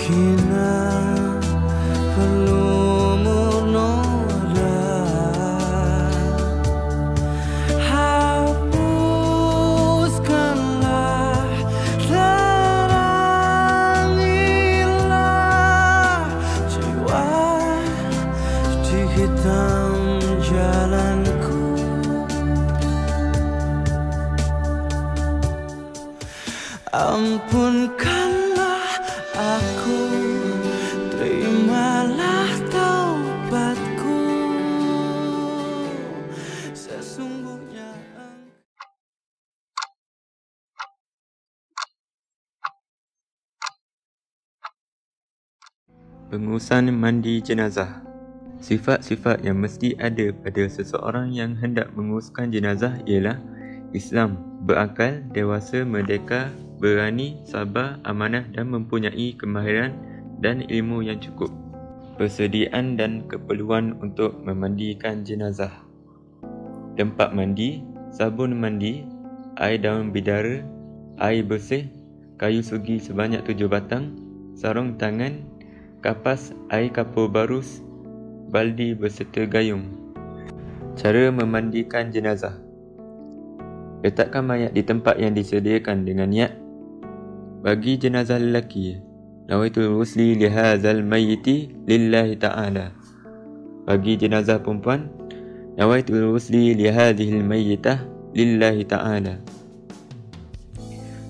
Kina perlu menolak, hapuskanlah, terangilah jiwa di hitam jalanku. Ampunkanlah aku, terimalah taubatku. Sesungguhnya pengurusan mandi jenazah. Sifat-sifat yang mesti ada pada seseorang yang hendak menguruskan jenazah ialah Islam, berakal, dewasa, merdeka, berani, sabar, amanah dan mempunyai kemahiran dan ilmu yang cukup. Persediaan dan keperluan untuk memandikan jenazah. Tempat mandi, sabun mandi, air daun bidara, air bersih, kayu sugi sebanyak 7 batang, sarung tangan, kapas, air kapur barus, baldi berserta gayung. Cara memandikan jenazah. Letakkan mayat di tempat yang disediakan dengan niat. Bagi jenazah lelaki, nawaitul ghusli li hadzal mayyiti lillahi ta'ala. Bagi jenazah perempuan, nawaitul ghusli li hadhil mayyitah lillahi ta'ala.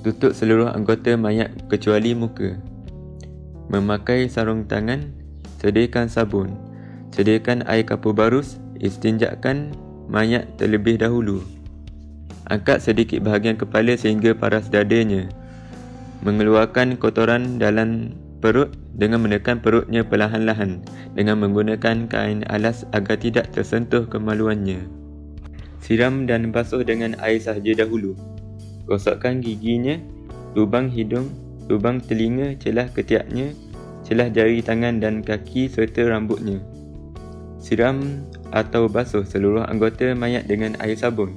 Tutup seluruh anggota mayat kecuali muka. Memakai sarung tangan, sediakan sabun, sediakan air kapur barus, istinjakkan mayat terlebih dahulu. Angkat sedikit bahagian kepala sehingga paras dadanya. Mengeluarkan kotoran dalam perut dengan menekan perutnya perlahan-lahan dengan menggunakan kain alas agar tidak tersentuh kemaluannya. Siram dan basuh dengan air sahaja dahulu. Gosokkan giginya, lubang hidung, lubang telinga, celah ketiaknya, celah jari tangan dan kaki serta rambutnya. Siram atau basuh seluruh anggota mayat dengan air sabun.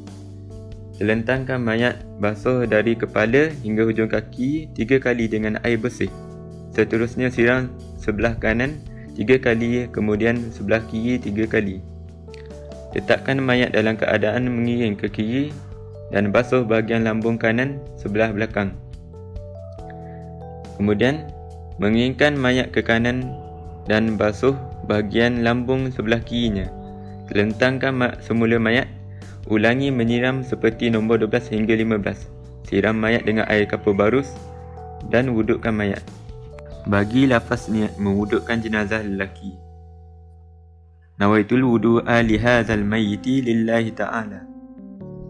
Selentangkan mayat basuh dari kepala hingga hujung kaki 3 kali dengan air bersih. Seterusnya siram sebelah kanan 3 kali, kemudian sebelah kiri 3 kali. Letakkan mayat dalam keadaan mengiring ke kiri dan basuh bahagian lambung kanan sebelah belakang. Kemudian mengiringkan mayat ke kanan dan basuh bahagian lambung sebelah kirinya. Selentangkan semula mayat. Ulangi menyiram seperti nombor 12 hingga 15. Siram mayat dengan air kapur barus dan wudukkan mayat. Bagi lafaz niat mewudukkan jenazah lelaki. Nawaitul wudu'a li hadzal mayyiti lillahi ta'ala.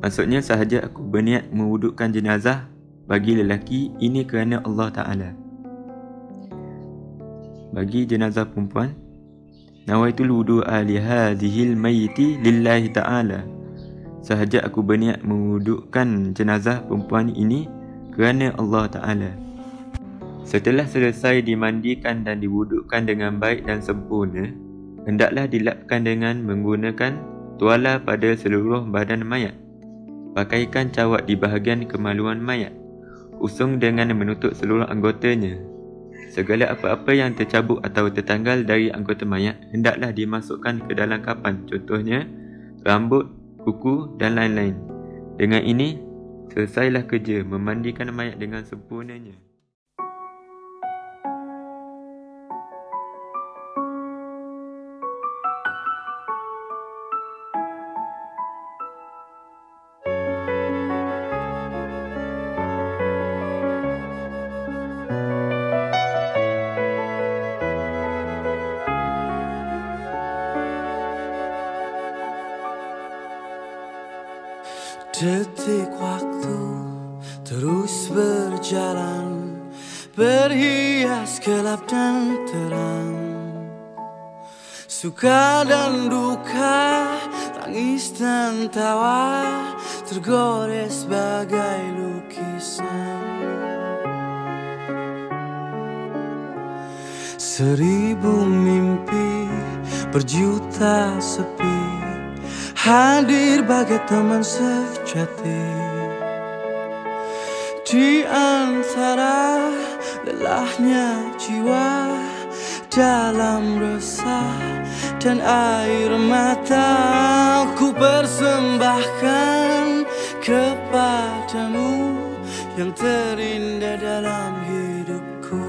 Maksudnya sahaja aku berniat mewudukkan jenazah bagi lelaki ini kerana Allah Ta'ala. Bagi jenazah perempuan, nawaitul wudu'a li hadzihil mayyiti lillahi ta'ala. Sahaja aku berniat mewudukkan jenazah perempuan ini kerana Allah Ta'ala. Setelah selesai dimandikan dan diwudukkan dengan baik dan sempurna, hendaklah dilapkan dengan menggunakan tuala pada seluruh badan mayat. Pakaikan cawat di bahagian kemaluan mayat. Usung dengan menutup seluruh anggotanya. Segala apa-apa yang tercabut atau tertanggal dari anggota mayat hendaklah dimasukkan ke dalam kapan, contohnya rambut, kuku dan lain-lain. Dengan ini, selesailah kerja memandikan mayat dengan sempurnanya. Detik waktu terus berjalan, berhias gelap dan terang, suka dan duka, tangis dan tawa, tergores bagai lukisan. 1000 mimpi, berjuta sepi, hadir bagai teman sejati. Di antara lelahnya jiwa, dalam resah dan air mata ku persembahkan kepadamu yang terindah dalam hidupku.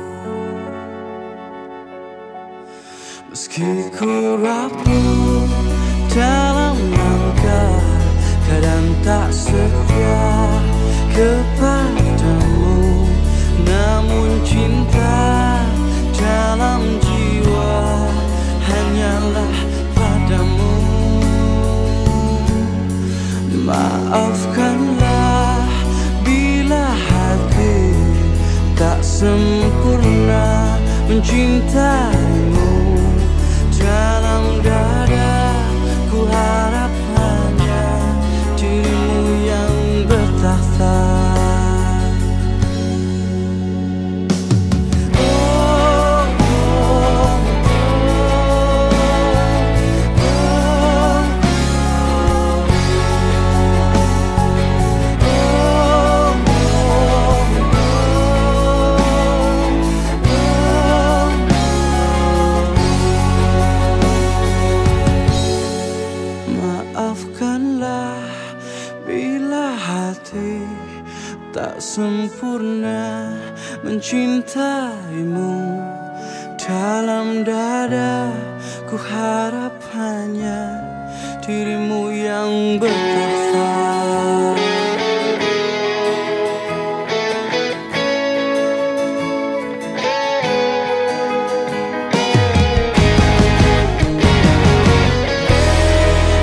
Meski ku rapuh dalam langkah, kadang tak setia kepadamu, namun cinta dalam jiwa hanyalah padamu. Maafkanlah bila hati tak sempurna mencintaimu. Dalam dada ku harap hanya dirimu yang bertakhta. Maafkanlah bila hati tak sempurna mencintaimu. Dalam dada ku harap hanya dirimu yang bertakhta.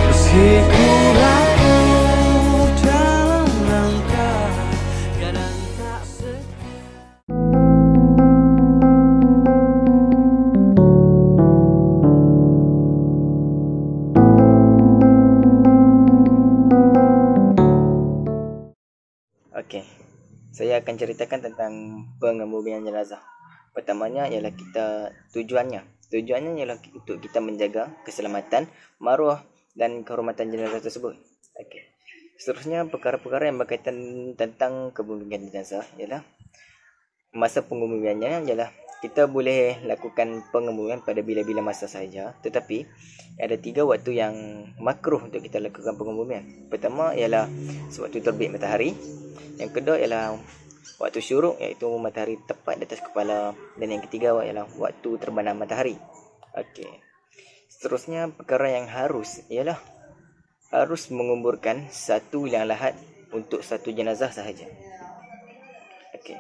Meski ku rapuh dalam langkah, kadang tak setia. Okey, saya akan ceritakan tentang pengebumian jenazah. Pertamanya ialah tujuannya ialah untuk kita menjaga keselamatan, maruah dan kehormatan jenazah tersebut. Okey. Seterusnya perkara-perkara yang berkaitan tentang kebumian jenazah ialah masa pengebumiannya ialah kita boleh lakukan pengebumian pada bila-bila masa sahaja, tetapi ada 3 waktu yang makruh untuk kita lakukan pengebumian. Pertama ialah sewaktu terbit matahari. Yang kedua ialah waktu syuruk, iaitu matahari tepat di atas kepala. Dan yang ketiga ialah waktu terbenam matahari. Okey. Seterusnya perkara yang harus ialah harus menguburkan satu liang lahat untuk satu jenazah sahaja. Okey.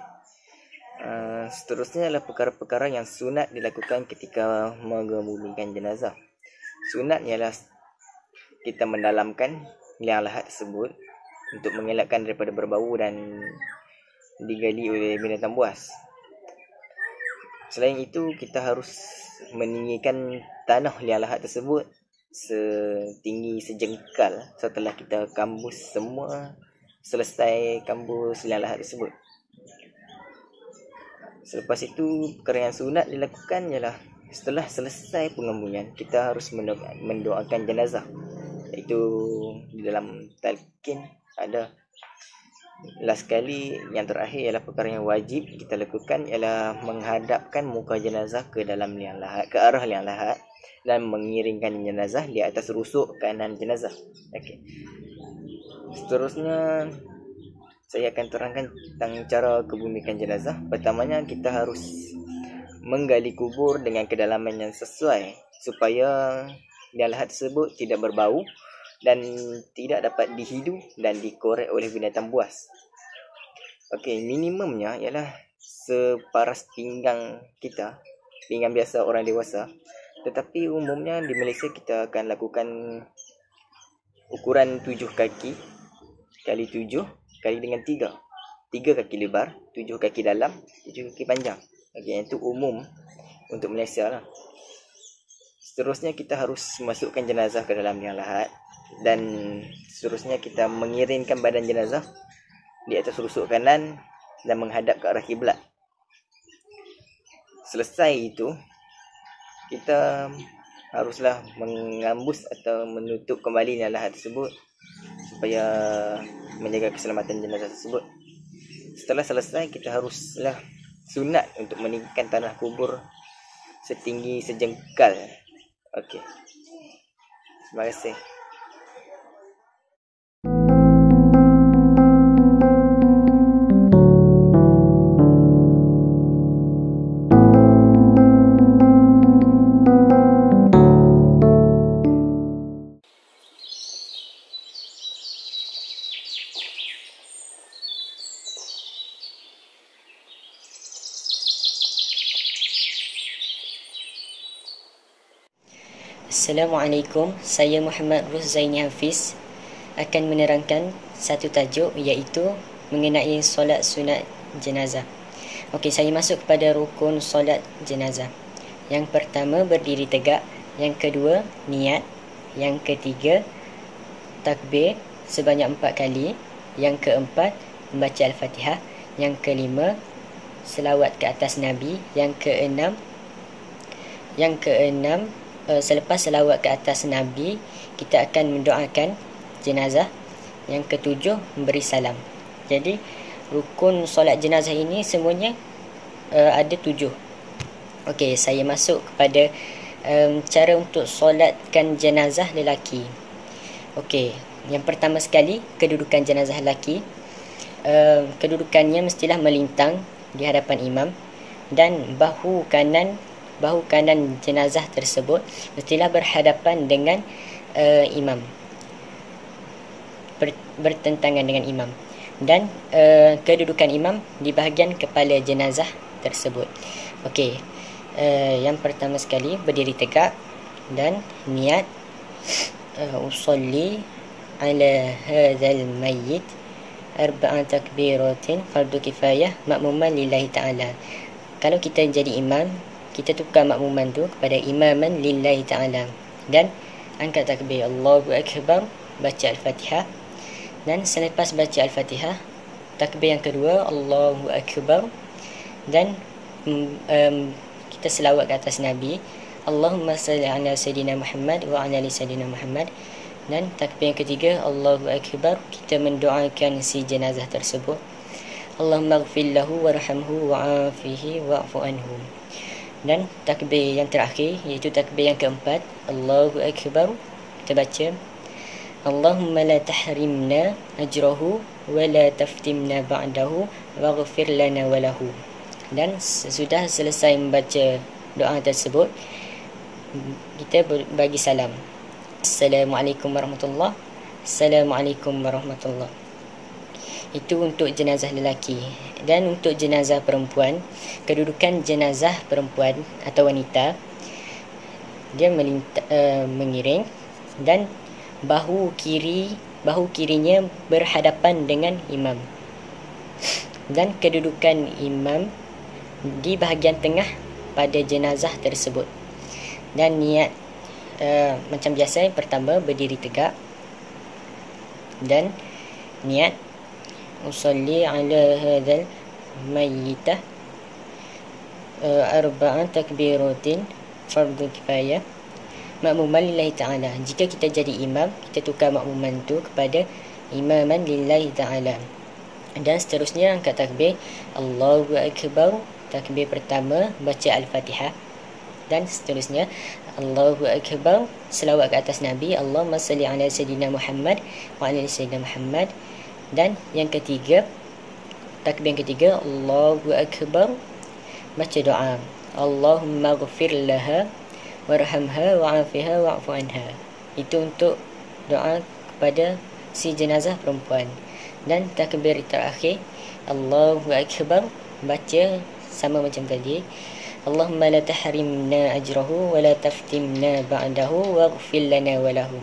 Seterusnya adalah perkara-perkara yang sunat dilakukan ketika mengebumikan jenazah. Sunat ialah kita mendalamkan liang lahat tersebut untuk mengelakkan daripada berbau dan digali oleh binatang buas. Selain itu, kita harus meninggikan tanah liang lahat tersebut setinggi sejengkal setelah kita selesai kambus liang lahat tersebut. Selepas itu, perkara yang sunat dilakukan ialah setelah selesai pengebumian, kita harus mendoakan jenazah. Iaitu di dalam talqin ada. Last kali, yang terakhir ialah perkara yang wajib kita lakukan ialah menghadapkan muka jenazah ke dalam liang lahat, ke arah liang lahat, dan mengiringkan jenazah di atas rusuk kanan jenazah. Okey. Seterusnya saya akan terangkan tentang cara kebumikan jenazah. Pertamanya, kita harus menggali kubur dengan kedalaman yang sesuai supaya liang lahat tersebut tidak berbau dan tidak dapat dihidu dan dikorek oleh binatang buas. Okey, minimumnya ialah separas pinggang kita, pinggang biasa orang dewasa. Tetapi umumnya di Malaysia kita akan lakukan ukuran 7 kaki kali 7 kali dengan 3 kaki lebar, 7 kaki dalam, 7 kaki panjang. Okey, itu umum untuk Malaysia lah. Seterusnya kita harus masukkan jenazah ke dalam liang lahat, dan seterusnya kita mengiringkan badan jenazah di atas rusuk kanan dan menghadap ke arah kiblat. Selesai itu, kita haruslah mengambus atau menutup kembali liang lahat tersebut supaya menjaga keselamatan jenazah tersebut. Setelah selesai, kita haruslah sunat untuk meninggikan tanah kubur setinggi sejengkal. Okey. Terima kasih. Assalamualaikum, saya Muhammad Ruzzaini Hafiz akan menerangkan satu tajuk iaitu mengenai solat sunat jenazah. Okey, saya masuk kepada rukun solat jenazah. Yang pertama, berdiri tegak. Yang kedua, niat. Yang ketiga, takbir sebanyak 4 kali. Yang keempat, membaca Al-Fatihah. Yang kelima, selawat ke atas Nabi. Yang keenam, selepas selawat ke atas Nabi, kita akan mendoakan jenazah. Yang ketujuh, memberi salam. Jadi rukun solat jenazah ini semuanya ada 7. Okey, saya masuk kepada cara untuk solatkan jenazah lelaki. Okey, yang pertama sekali, kedudukan jenazah lelaki. Kedudukannya mestilah melintang di hadapan imam, dan bahu kanan jenazah tersebut mestilah berhadapan dengan imam, bertentangan dengan imam, dan kedudukan imam di bahagian kepala jenazah tersebut. Okey, yang pertama sekali, berdiri tegak dan niat usolli ala hadzal mayyit arba'a takbiratin fardu kifayah makmuman lillahi ta'ala. Kalau kita jadi imam, kita tukar makmuman tu kepada imaman lillahi ta'ala dan angkat takbir Allahu Akbar, baca Al-Fatihah, dan selepas baca Al-Fatihah, takbir yang kedua Allahu Akbar, dan kita selawat ke atas Nabi, Allahumma salli ala Sayyidina Muhammad wa ala ali Sayyidina Muhammad, dan takbir yang ketiga Allahu Akbar, kita mendoakan si jenazah tersebut, Allahumma ighfir lahu warhamhu wa'afihi wa'fu anhu. Dan takbir yang terakhir iaitu takbir yang keempat, Allahu Akbar, kita baca Allahumma la tahrimna ajrahu wa la taftimna ba'dahu waghfir lana wa lahu. Dan sesudah selesai membaca doa tersebut, kita bagi salam. Assalamualaikum warahmatullahi. Assalamualaikum warahmatullahi. Itu untuk jenazah lelaki. Dan untuk jenazah perempuan, kedudukan jenazah perempuan atau wanita, dia mengiring dan bahu kirinya berhadapan dengan imam, dan kedudukan imam di bahagian tengah pada jenazah tersebut. Dan niat macam biasa, yang pertama berdiri tegak dan niat usolli ala hadzal mayyitah arba'a takbiratin fardu kifayah makmuman lillahi ta'ala. Jika kita jadi imam, kita tukar makmuman tu kepada imaman lillahi ta'ala, dan seterusnya angkat takbir Allahu Akbar, takbir pertama baca Al-Fatihah, dan seterusnya Allahu Akbar, selawat ke atas Nabi, Allahumma salli ala Sayyidina Muhammad wa ala Sayyidina Muhammad. Dan yang ketiga, takbir yang ketiga Allahu Akbar, baca doa Allahumma ighfir laha warhamha wa'afiha wa'fu anha. Itu untuk doa kepada si jenazah perempuan. Dan takbir terakhir Allahu Akbar, baca sama macam tadi, Allahumma la tahrimna ajrahu wa la taftimna ba'dahu waghfir lana wa lahu.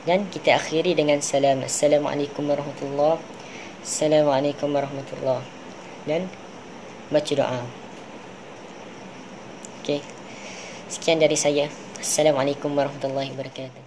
Dan kita akhiri dengan salam. Assalamualaikum warahmatullahi. Assalamualaikum warahmatullahi. Dan baca doa. Okey. Sekian dari saya. Assalamualaikum warahmatullahi wabarakatuh.